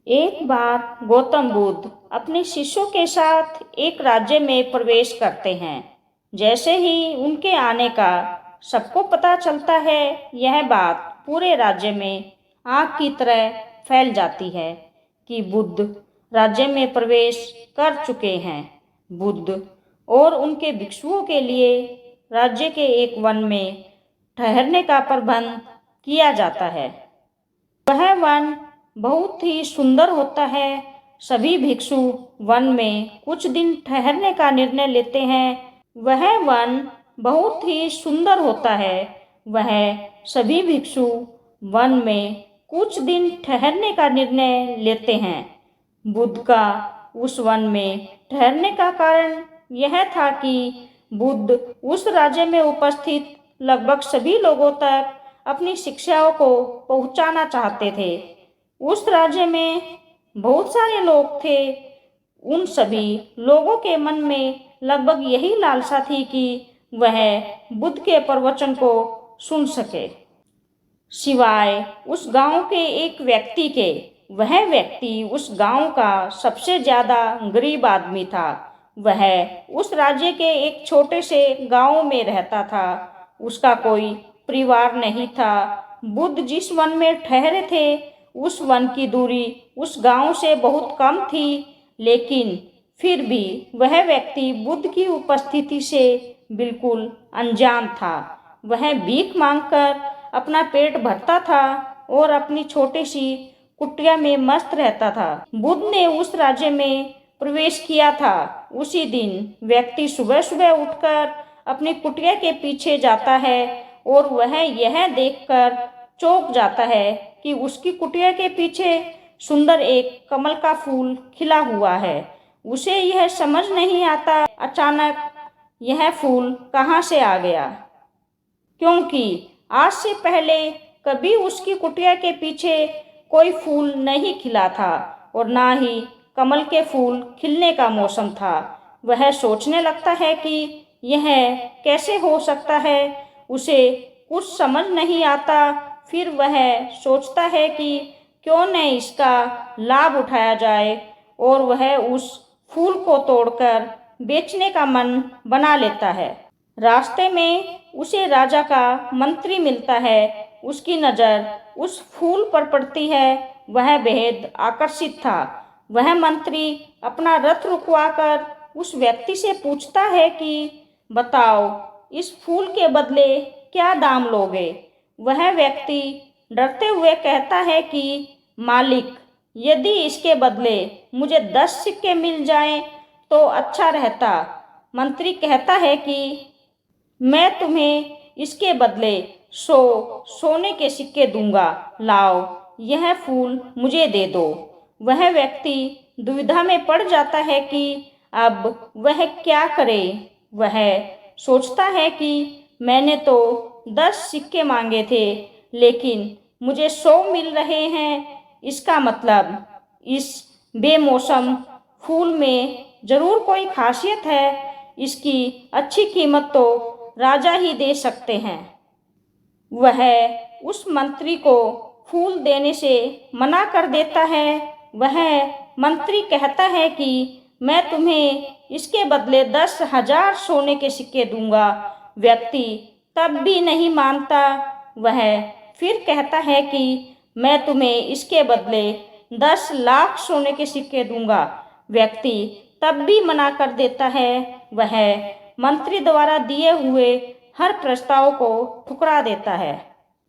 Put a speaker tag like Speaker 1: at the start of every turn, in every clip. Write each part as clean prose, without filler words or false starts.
Speaker 1: एक बार गौतम बुद्ध अपने शिष्यों के साथ एक राज्य में प्रवेश करते हैं। जैसे ही उनके आने का सबको पता चलता है, यह बात पूरे राज्य में आग की तरह फैल जाती है कि बुद्ध राज्य में प्रवेश कर चुके हैं। बुद्ध और उनके भिक्षुओं के लिए राज्य के एक वन में ठहरने का प्रबंध किया जाता है। वह वन बहुत ही सुंदर होता है। सभी भिक्षु वन में कुछ दिन ठहरने का निर्णय लेते हैं। वह वन बहुत ही सुंदर होता है। वह सभी भिक्षु वन में कुछ दिन ठहरने का निर्णय लेते हैं। बुद्ध का उस वन में ठहरने का कारण यह था कि बुद्ध उस राज्य में उपस्थित लगभग सभी लोगों तक अपनी शिक्षाओं को पहुंचाना चाहते थे। उस राज्य में बहुत सारे लोग थे। उन सभी लोगों के मन में लगभग यही लालसा थी कि वह बुद्ध के प्रवचन को सुन सके, सिवाय उस गांव के एक व्यक्ति के। वह व्यक्ति उस गांव का सबसे ज़्यादा गरीब आदमी था। वह उस राज्य के एक छोटे से गांव में रहता था। उसका कोई परिवार नहीं था। बुद्ध जिस वन में ठहरे थे, उस वन की दूरी उस गांव से बहुत कम थी, लेकिन फिर भी वह व्यक्ति बुद्ध की उपस्थिति से बिल्कुल अनजान था। वह भीख मांगकर अपना पेट भरता था और अपनी छोटी सी कुटिया में मस्त रहता था। बुद्ध ने उस राज्य में प्रवेश किया था। उसी दिन व्यक्ति सुबह सुबह उठकर अपनी कुटिया के पीछे जाता है और वह यह देखकर चौंक जाता है कि उसकी कुटिया के पीछे सुंदर एक कमल का फूल खिला हुआ है। उसे यह समझ नहीं आता अचानक यह फूल कहाँ से आ गया, क्योंकि आज से पहले कभी उसकी कुटिया के पीछे कोई फूल नहीं खिला था और ना ही कमल के फूल खिलने का मौसम था। वह सोचने लगता है कि यह कैसे हो सकता है। उसे कुछ समझ नहीं आता। फिर वह सोचता है कि क्यों न इसका लाभ उठाया जाए और वह उस फूल को तोड़कर बेचने का मन बना लेता है। रास्ते में उसे राजा का मंत्री मिलता है। उसकी नज़र उस फूल पर पड़ती है। वह बेहद आकर्षित था। वह मंत्री अपना रथ रुकवाकर उस व्यक्ति से पूछता है कि बताओ, इस फूल के बदले क्या दाम लोगे। वह व्यक्ति डरते हुए कहता है कि मालिक, यदि इसके बदले मुझे 10 सिक्के मिल जाएं तो अच्छा रहता। मंत्री कहता है कि मैं तुम्हें इसके बदले 100 सोने के सिक्के दूंगा। लाओ, यह फूल मुझे दे दो। वह व्यक्ति दुविधा में पड़ जाता है कि अब वह क्या करे। वह सोचता है कि मैंने तो 10 सिक्के मांगे थे, लेकिन मुझे 100 मिल रहे हैं। इसका मतलब इस बेमौसम फूल में ज़रूर कोई खासियत है। इसकी अच्छी कीमत तो राजा ही दे सकते हैं। वह उस मंत्री को फूल देने से मना कर देता है। वह मंत्री कहता है कि मैं तुम्हें इसके बदले 10,000 सोने के सिक्के दूंगा। व्यक्ति तब भी नहीं मानता। वह फिर कहता है कि मैं तुम्हें इसके बदले 10 लाख सोने के सिक्के दूंगा। व्यक्ति तब भी मना कर देता है। वह मंत्री द्वारा दिए हुए हर प्रस्ताव को ठुकरा देता है।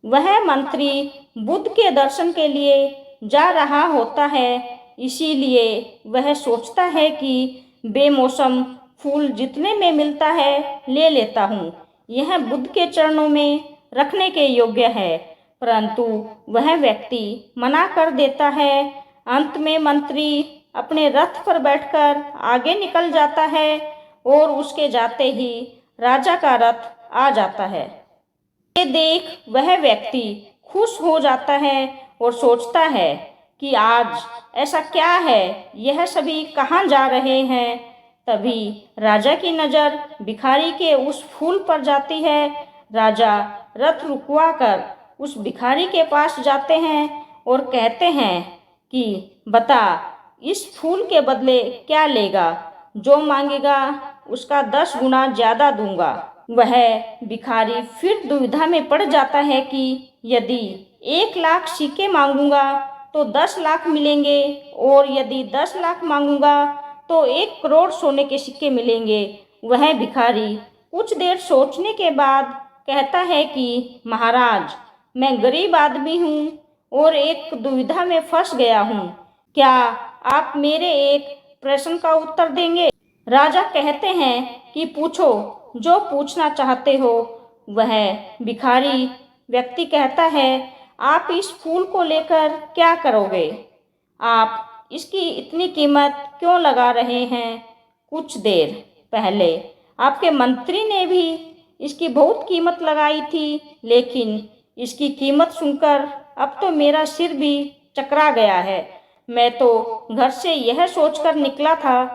Speaker 1: वह मंत्री बुद्ध के दर्शन के लिए जा रहा होता है, इसीलिए वह सोचता है कि बेमौसम फूल जितने में मिलता है ले लेता हूँ। यह बुद्ध के चरणों में रखने के योग्य है, परंतु वह व्यक्ति मना कर देता है। अंत में मंत्री अपने रथ पर बैठकर आगे निकल जाता है और उसके जाते ही राजा का रथ आ जाता है। ये देख वह व्यक्ति खुश हो जाता है और सोचता है कि आज ऐसा क्या है, यह सभी कहाँ जा रहे हैं। तभी राजा की नज़र भिखारी के उस फूल पर जाती है। राजा रथ रुकवा कर उस भिखारी के पास जाते हैं और कहते हैं कि बता इस फूल के बदले क्या लेगा, जो मांगेगा उसका 10 गुना ज्यादा दूंगा। वह भिखारी फिर दुविधा में पड़ जाता है कि यदि 1 लाख सिक्के मांगूंगा तो 10 लाख मिलेंगे, और यदि 10 लाख मांगूंगा तो 1 करोड़ सोने के सिक्के मिलेंगे। वह भिखारी कुछ देर सोचने के बाद कहता है कि महाराज, मैं गरीब आदमी हूँ और एक दुविधा में फंस गया हूँ। क्या आप मेरे एक प्रश्न का उत्तर देंगे? राजा कहते हैं कि पूछो, जो पूछना चाहते हो। वह भिखारी व्यक्ति कहता है, आप इस फूल को लेकर क्या करोगे? आप इसकी इतनी कीमत क्यों लगा रहे हैं? कुछ देर पहले आपके मंत्री ने भी इसकी बहुत कीमत लगाई थी, लेकिन इसकी कीमत सुनकर अब तो मेरा सिर भी चकरा गया है। मैं तो घर से यह सोचकर निकला था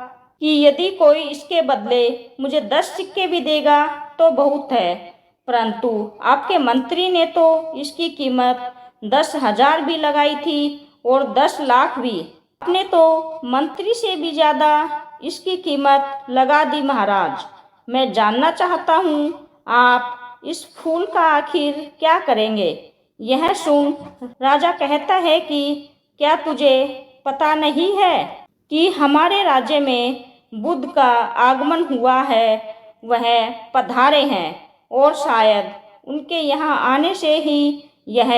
Speaker 1: कि यदि कोई इसके बदले मुझे 10 सिक्के भी देगा तो बहुत है, परंतु आपके मंत्री ने तो इसकी कीमत 10,000 भी लगाई थी और 10 लाख भी। आपने तो मंत्री से भी ज्यादा इसकी कीमत लगा दी महाराज। मैं जानना चाहता हूँ, आप इस फूल का आखिर क्या करेंगे? यह सुन राजा कहता है कि क्या तुझे पता नहीं है कि हमारे राज्य में बुद्ध का आगमन हुआ है? वह पधारे हैं और शायद उनके यहाँ आने से ही यह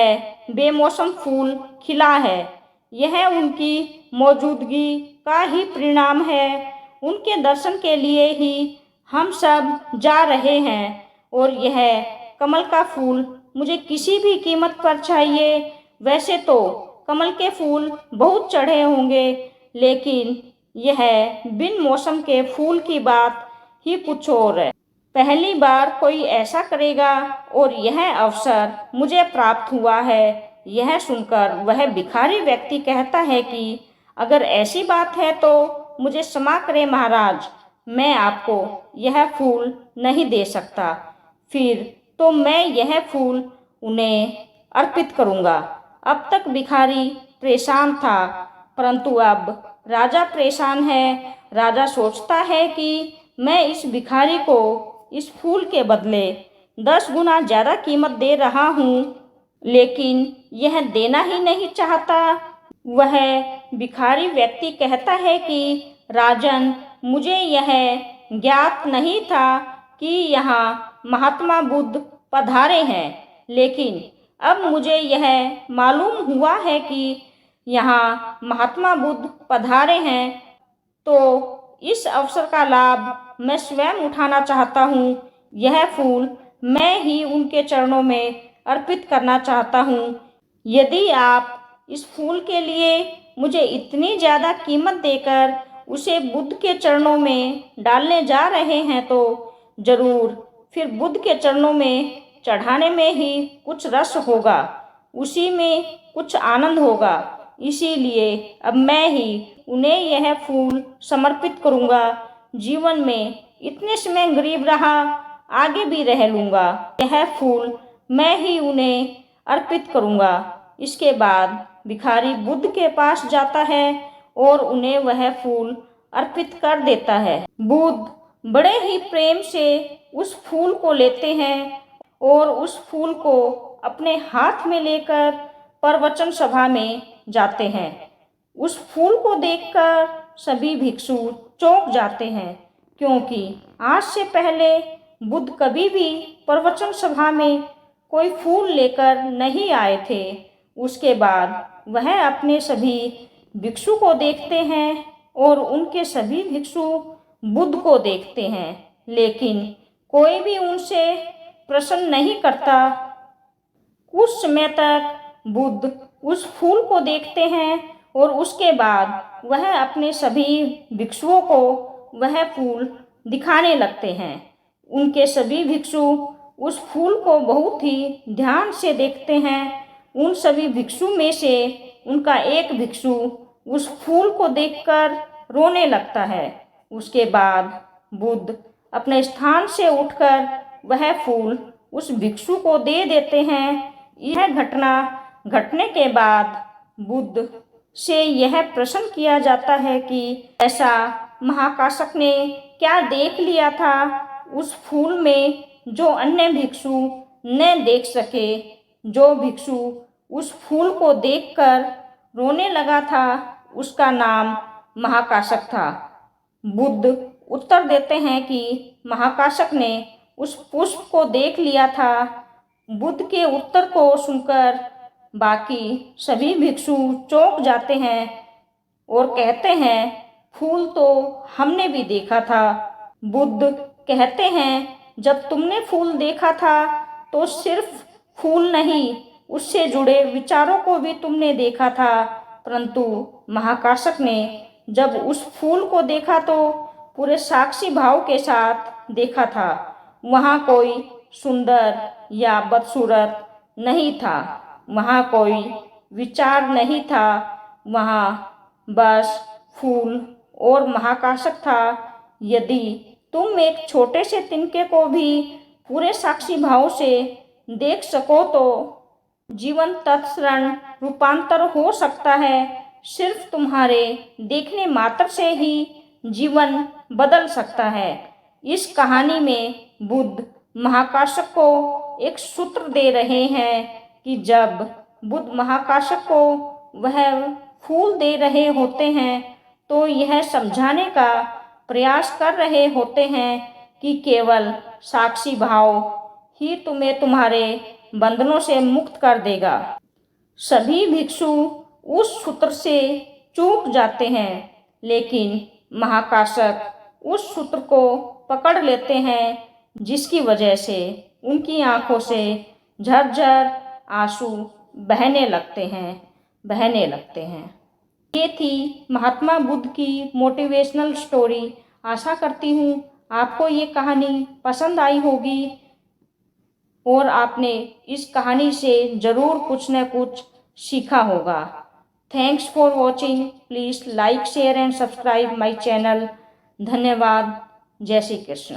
Speaker 1: बेमौसम फूल खिला है। यह उनकी मौजूदगी का ही परिणाम है। उनके दर्शन के लिए ही हम सब जा रहे हैं, और यह कमल का फूल मुझे किसी भी कीमत पर चाहिए। वैसे तो कमल के फूल बहुत चढ़े होंगे, लेकिन यह बिन मौसम के फूल की बात ही कुछ और है। पहली बार कोई ऐसा करेगा और यह अवसर मुझे प्राप्त हुआ है। यह सुनकर वह भिखारी व्यक्ति कहता है कि अगर ऐसी बात है तो मुझे क्षमा करें महाराज, मैं आपको यह फूल नहीं दे सकता। फिर तो मैं यह फूल उन्हें अर्पित करूंगा। अब तक भिखारी परेशान था, परंतु अब राजा परेशान है। राजा सोचता है कि मैं इस भिखारी को इस फूल के बदले 10 गुना ज्यादा कीमत दे रहा हूँ, लेकिन यह देना ही नहीं चाहता। वह भिखारी व्यक्ति कहता है कि राजन, मुझे यह ज्ञात नहीं था कि यहाँ महात्मा बुद्ध पधारे हैं, लेकिन अब मुझे यह मालूम हुआ है कि यहाँ महात्मा बुद्ध पधारे हैं, तो इस अवसर का लाभ मैं स्वयं उठाना चाहता हूँ। यह फूल मैं ही उनके चरणों में अर्पित करना चाहता हूँ। यदि आप इस फूल के लिए मुझे इतनी ज़्यादा कीमत देकर उसे बुद्ध के चरणों में डालने जा रहे हैं, तो जरूर फिर बुद्ध के चरणों में चढ़ाने में ही कुछ रस होगा, उसी में कुछ आनंद होगा। इसीलिए अब मैं ही उन्हें यह फूल समर्पित करूंगा। जीवन में इतने समय गरीब रहा, आगे भी रह लूंगा। यह फूल मैं ही उन्हें अर्पित करूंगा। इसके बाद भिखारी बुद्ध के पास जाता है और उन्हें वह फूल अर्पित कर देता है। बुद्ध बड़े ही प्रेम से उस फूल को लेते हैं और उस फूल को अपने हाथ में लेकर प्रवचन सभा में जाते हैं। उस फूल को देखकर सभी भिक्षु चौंक जाते हैं, क्योंकि आज से पहले बुद्ध कभी भी प्रवचन सभा में कोई फूल लेकर नहीं आए थे। उसके बाद वह अपने सभी भिक्षु को देखते हैं और उनके सभी भिक्षु बुद्ध को देखते हैं, लेकिन कोई भी उनसे प्रश्न नहीं करता। कुछ समय तक बुद्ध उस फूल को देखते हैं और उसके बाद वह अपने सभी भिक्षुओं को वह फूल दिखाने लगते हैं। उनके सभी भिक्षु उस फूल को बहुत ही ध्यान से देखते हैं। उन सभी भिक्षु में से उनका एक भिक्षु उस फूल को देखकर रोने लगता है। उसके बाद बुद्ध अपने स्थान से उठकर वह फूल उस भिक्षु को दे देते हैं। यह घटना घटने के बाद बुद्ध से यह प्रश्न किया जाता है कि ऐसा महाकाशक ने क्या देख लिया था उस फूल में जो अन्य भिक्षु न देख सके। जो भिक्षु उस फूल को देखकर रोने लगा था उसका नाम महाकाशक था। बुद्ध उत्तर देते हैं कि महाकाशक ने उस पुष्प को देख लिया था। बुद्ध के उत्तर को सुनकर बाकी सभी भिक्षु चौंक जाते हैं और कहते हैं फूल तो हमने भी देखा था। बुद्ध कहते हैं जब तुमने फूल देखा था तो सिर्फ फूल नहीं उससे जुड़े विचारों को भी तुमने देखा था, परंतु महाकाशक ने जब उस फूल को देखा तो पूरे साक्षी भाव के साथ देखा था। वहाँ कोई सुंदर या बदसूरत नहीं था, वहाँ कोई विचार नहीं था, वहाँ बस फूल और महाकाशक था। यदि तुम एक छोटे से तिनके को भी पूरे साक्षी भाव से देख सको तो जीवन तत्क्षण रूपांतर हो सकता है। सिर्फ तुम्हारे देखने मात्र से ही जीवन बदल सकता है। इस कहानी में बुद्ध महाकाशक को एक सूत्र दे रहे हैं कि जब बुद्ध महाकाशक को वह फूल दे रहे होते हैं तो यह समझाने का प्रयास कर रहे होते हैं कि केवल साक्षी भाव ही तुम्हें तुम्हारे बंधनों से मुक्त कर देगा। सभी भिक्षु उस सूत्र से चूक जाते हैं, लेकिन महाकाशक उस सूत्र को पकड़ लेते हैं, जिसकी वजह से उनकी आंखों से झरझर आंसू बहने लगते हैं। ये थी महात्मा बुद्ध की मोटिवेशनल स्टोरी। आशा करती हूँ आपको ये कहानी पसंद आई होगी और आपने इस कहानी से ज़रूर कुछ न कुछ सीखा होगा। Thanks for watching. Please like share and subscribe my channel. धन्यवाद। जय श्री कृष्ण।